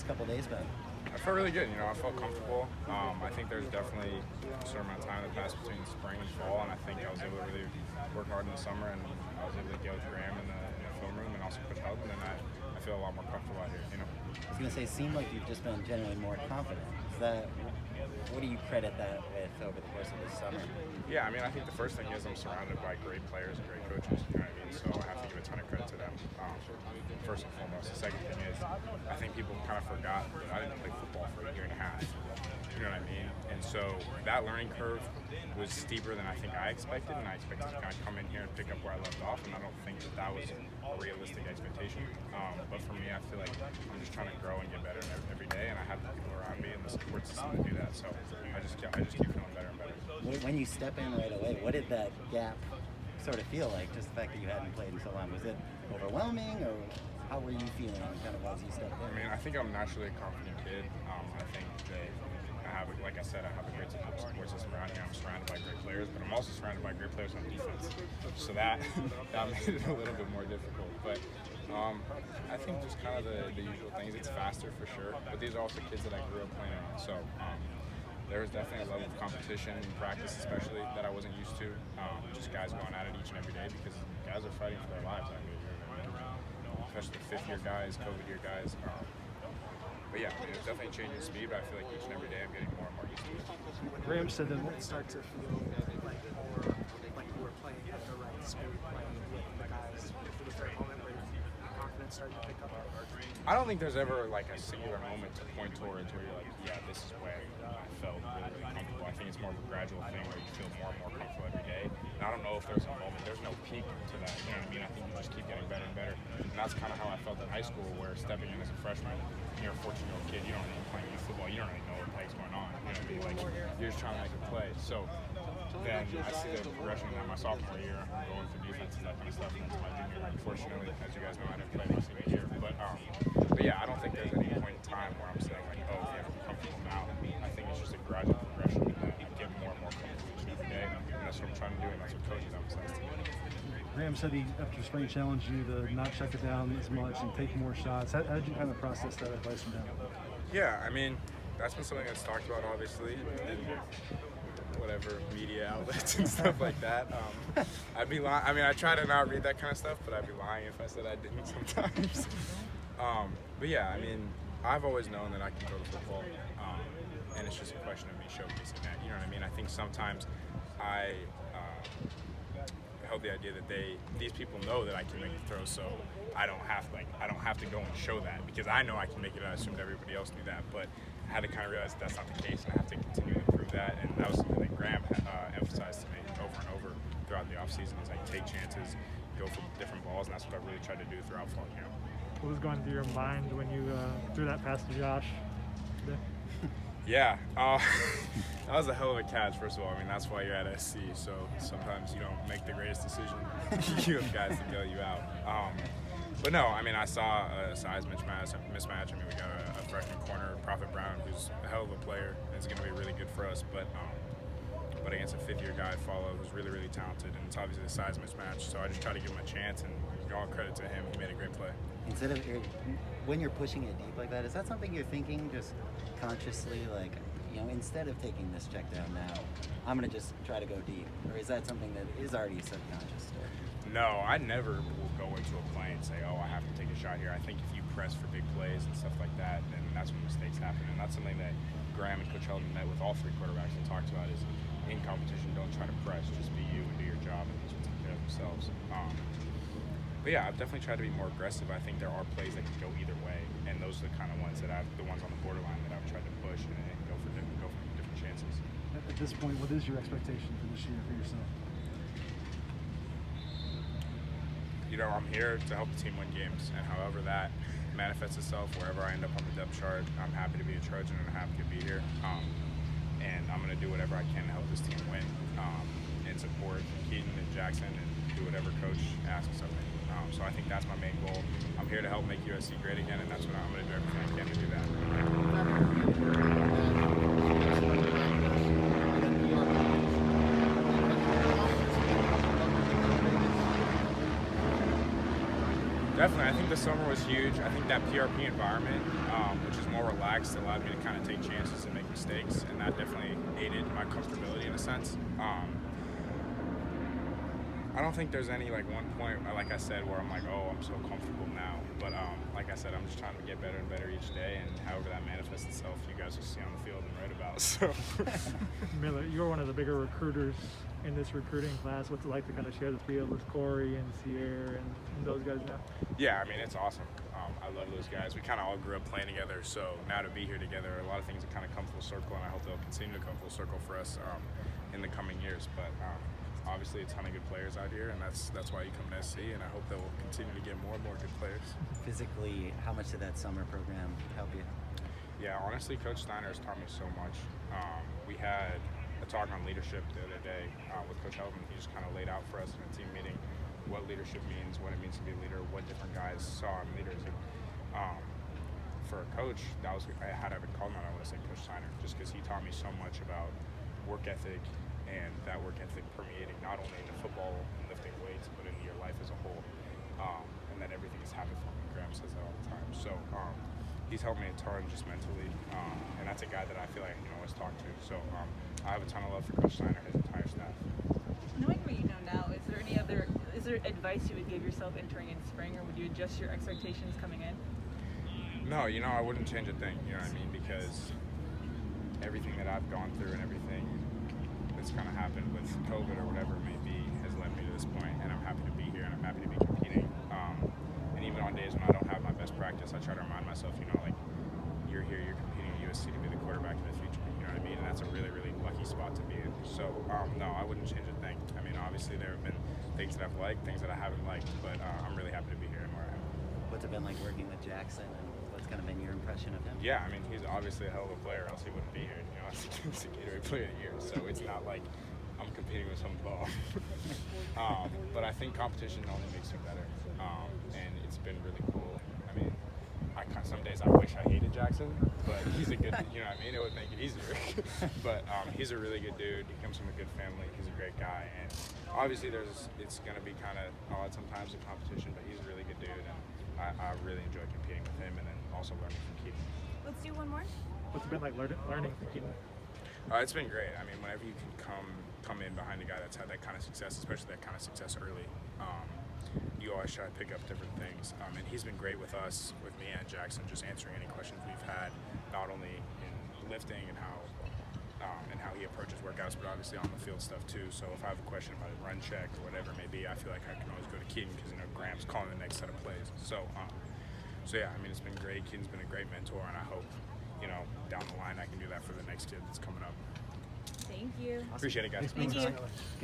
last couple of days been? I felt really good. I felt comfortable. I think there's definitely a certain amount of time that passed between spring and fall, and I think I was able to really work hard in the summer, and I was able to get with Graham in the film room and also Coach Helton, and I feel a lot more comfortable out here. I was going to say, it seemed like you've just been generally more confident. What do you credit that with over the course of this summer? Yeah, I think the first thing is I'm surrounded by great players and great coaches. You know what I mean? So I have to give a ton of credit to them. First and foremost. The second thing is I think people kind of forgot that I didn't play football for a year and a half. You know what I mean? And so that learning curve was steeper than I think I expected, and I expected to kind of come in here and pick up where I left off, and I don't think that was a realistic expectation. But for me, I feel like I'm just trying to grow and get better every day, and I have the people around me and the support system to do that. So I just keep feeling better and better. When you step in right away, what did that gap sort of feel like? Just the fact that you hadn't played in so long, was it overwhelming, or how were you feeling kind of as you stepped in? I think I'm naturally a confident kid. I think that like I said, I have a great support system around here. I'm surrounded by great players, but I'm also surrounded by great players on defense. So that made it a little bit more difficult. But I think just kind of the usual things. It's faster for sure, but these are also kids that I grew up playing on. So there was definitely a level of competition in practice, especially that I wasn't used to. Just guys going at it each and every day because guys are fighting for their lives. Especially fifth-year guys, COVID-year guys. But yeah, it's definitely changing speed, but I feel like each and every day I'm getting more and more used to it. Graham said that it started to feel like more like you were playing at the right speed, playing with the guys. Was there a moment where your confidence started to pick up? I don't think there's ever like a singular moment to point towards where you're like, yeah, this is where I felt really, really comfortable. I think it's more of a gradual thing where you feel more and more comfortable every day. And I don't know if there's a moment, there's no peak to that, you know what I mean? I think you just keep getting better and better. And that's kind of how I felt in high school, where stepping in as a freshman, you're a 14-year-old kid, you don't really playing youth football, you don't really know what the heck's going on, you know what I mean? Like, you're just trying to make a play. So then I see the progression in my sophomore year, going through defenses, that kind of stuff, and into my junior year. Unfortunately, as you guys know, I didn't play my senior year. But yeah, I don't think there's any point in time where I'm saying like, oh, yeah, I'm comfortable now. I think it's just a gradual progression, and I get more and more comfortable each and every day, and that's what I'm trying to do, and that's what coaches emphasize to me. Graham said he, after spring, challenged you to not check it down as much and take more shots. How did you kind of process that advice from him? Yeah, that's been something that's talked about, obviously, in whatever media outlets and stuff like that. I'd be lying. I try to not read that kind of stuff, but I'd be lying if I said I didn't sometimes. But yeah, I've always known that I can throw the football, and it's just a question of me showcasing that. You know what I mean? I think sometimes I held the idea that these people know that I can make the throw, so I don't have to go and show that because I know I can make it. I assumed everybody else knew that, but I had to kind of realize that that's not the case, and I have to continue to improve that. And that was something that Graham emphasized to me over and over throughout the offseason. Is like take chances, go for different balls, and that's what I really tried to do throughout fall camp. What was going through your mind when you threw that pass to Josh today? Yeah, that was a hell of a catch, first of all. that's why you're at SC, so sometimes you don't make the greatest decision. You have guys to bail you out. But no, I saw a size mismatch. We got a freshman corner, Prophet Brown, who's a hell of a player. It's going to be really good for us, but against a fifth-year guy, Follow, who's really, really talented, and it's obviously a size mismatch, so I just try to give him a chance, and all credit to him. He made a great play. When you're pushing it deep like that, is that something you're thinking just consciously, like, instead of taking this check down now, I'm going to just try to go deep? Or is that something that is already subconscious still? No, I never will go into a play and say, oh, I have to take a shot here. I think if you press for big plays and stuff like that, then that's when mistakes happen. And that's something that Graham and Coach Helton met with all three quarterbacks and talked about is in competition, don't try to press. Just be you and do your job, and these will take care of themselves. But yeah, I've definitely tried to be more aggressive. I think there are plays that can go either way, and those are the kind of ones that the ones on the borderline that I've tried to push and go for different chances. At this point, what is your expectation for this year for yourself? I'm here to help the team win games, and however that manifests itself, wherever I end up on the depth chart, I'm happy to be a Trojan and I'm happy to be here. And I'm going to do whatever I can to help this team win and support Keaton and Jackson and do whatever coach asks of me. So I think that's my main goal. I'm here to help make USC great again, and that's what I'm going to do everything I can to do that. Definitely. I think the summer was huge. I think that PRP environment, which is more relaxed. It allowed me to kind of take chances and make mistakes, and that definitely aided my comfortability in a sense. I don't think there's any like one point, like I said, where I'm like, oh, I'm so comfortable now. But like I said, I'm just trying to get better and better each day, and however that manifests itself, you guys will see on the field and write about. So, Miller, you're one of the bigger recruiters in this recruiting class. What's it like to kind of share the field with Corey and Sierra and those guys now? yeah, I mean, it's awesome. I love those guys. We kind of all grew up playing together, so now to be here together, a lot of things have kind of come full circle, and I hope they'll continue to come full circle for us in the coming years. But obviously, a ton of good players out here, and that's why you come to SC, and I hope that we'll continue to get more and more good players. Physically, how much did that summer program help you? Yeah, honestly, Coach Steiner has taught me so much. We had a talk on leadership the other day with Coach Helton. He just kind of laid out for us in a team meeting what leadership means, what it means to be a leader, what different guys saw in leaders. And for a coach, I had to have a call on, I want to say Coach Steiner, just because he taught me so much about work ethic, and that work ethic permeating not only into football and lifting weights, but into your life as a whole. And that everything is habit forming. Graham says that all the time. So he's helped me a ton just mentally, and that's a guy that I feel like always talk to. So I have a ton of love for Coach Steiner and his entire staff. Knowing what you know now, is there advice you would give yourself entering in spring, or would you adjust your expectations coming in? No, I wouldn't change a thing. You know what I mean? Because everything that I've gone through and everything that's kind of happened with COVID or whatever it may be has led me to this point, and I'm happy to be here and I'm happy to be competing. And even on days when I don't have my best practice, I try to remind myself, like, you're here, you're competing at USC to be the quarterback in the future. You know what I mean? And that's a really, really lucky spot to be in. So, no, I wouldn't change a thing. I mean, obviously there have been things that I've liked, things that I haven't liked, but I'm really happy to be here and where I am. What's it been like working with Jackson, and what's kind of been your impression of him? Yeah, I mean, he's obviously a hell of a player, else he wouldn't be here. He's a Gatorade Player of the Year, so it's not like I'm competing with some ball. But I think competition only makes you better, and it's been really cool. I mean, some days I wish I hated Jackson, but he's a good, you know what I mean? It would make it easier. But he's a really good dude. He comes from a good family. He's a great guy, and obviously it's going to be kind of odd sometimes in competition, but he's a really good dude, and I really enjoy competing with him, and then also learning from Keaton. Let's do one more. What's it been like learning from Keaton? It's been great. I mean, whenever you can come in behind a guy that's had that kind of success, especially that kind of success early, you always try to pick up different things. And he's been great with us, with me and Jackson, just answering any questions we've had, not only in lifting and how he approaches workouts, but obviously on the field stuff too. So if I have a question about a run check or whatever it may be, I feel like I can always go to Keaton because Graham's calling the next set of plays. So yeah, I mean, it's been great. Keaton's been a great mentor, and I hope down the line I can do that for the next kid that's coming up. Thank you. Appreciate it, guys. Thank you.